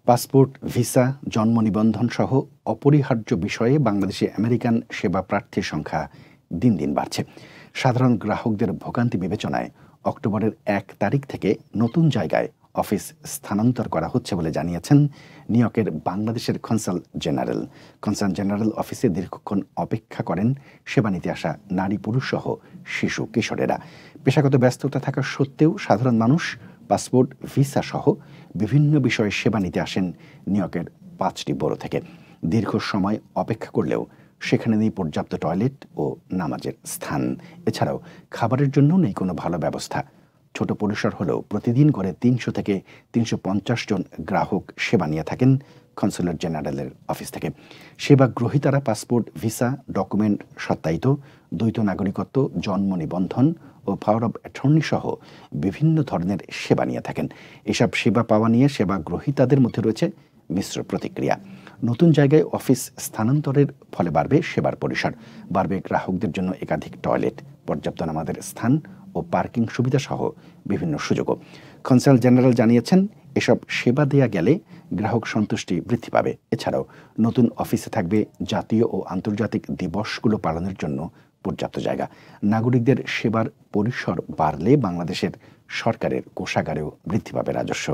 Passport, visa, জন্ম নিবন্ধন সহ অপরিহার্য বিষয়ে বাংলাদেশে আমেরিকান সেবা প্রার্থীর সংখ্যা দিন দিন বাড়ছে। সাধারণ গ্রাহকদের ভোগান্তি বিবেচনায় অক্টোবরের ১ তারিখ থেকে নতুন জায়গায় অফিস স্থানান্তর করা হচ্ছে বলে জানিয়েছেন নিউ ইয়র্কের বাংলাদেশের কনসাল জেনারেল। কনসাল জেনারেল অফিসে দীর্ঘক্ষণ অপেক্ষা করেন সেবা নিতে আসা নারী পুরুষ সহ শিশু কিশোরেরা। পেশাগত ব্যস্ততা থাকা সত্ত্বেও সাধারণ মানুষ পাসপোর্ট, ভিসা সহ বিভিন্ন বিষয়ে সেবা নিতে আসেন নিউ ইয়র্কের ৫টি বরো থেকে। দীর্ঘ সময় অপেক্ষা করলেও সেখানে নেই পর্যাপ্ত টয়লেট ও নামাজের স্থান। এছাড়াও খাবারের জন্য নেই কোনো ভালো ব্যবস্থা। ছোট পরিসর হলেও প্রতিদিন করে ৩০০ থেকে ৩৫০ জন গ্রাহক সেবা নিয়ে থাকেন কনসুলেট জেনারেলের অফিস থেকে। সেবা গ্রহীতারা পাসপোর্ট, ভিসা, ডকুমেন্ট সত্যায়িত, দ্বৈত নাগরিকত্ব, জন্ম নিবন্ধন ও পাওয়ার অব অ্যাটর্নি সহ বিভিন্ন ধরনের সেবা নিয়ে থাকেন। এসব সেবা পাওয়া নিয়ে সেবা গ্রহীতাদের মধ্যে রয়েছে মিশ্র প্রতিক্রিয়া। নতুন জায়গায় অফিস স্থানান্তরের ফলে বাড়বে সেবার পরিসর, বাড়বে গ্রাহকদের জন্য একাধিক টয়লেট, পর্যাপ্ত নামাজের স্থান ও পার্কিং সুবিধা সহ বিভিন্ন সুযোগও। কনসাল জেনারেল জানিয়েছেন, এসব সেবা দেয়া গেলে গ্রাহক সন্তুষ্টি বৃদ্ধি পাবে। এছাড়াও নতুন অফিসে থাকবে জাতীয় ও আন্তর্জাতিক দিবসগুলো পালনের জন্য পর্যাপ্ত জায়গা। নাগরিকদের সেবার পরিসর বাড়লে বাংলাদেশের সরকারের কোষাগারেও বৃদ্ধি পাবে রাজস্ব।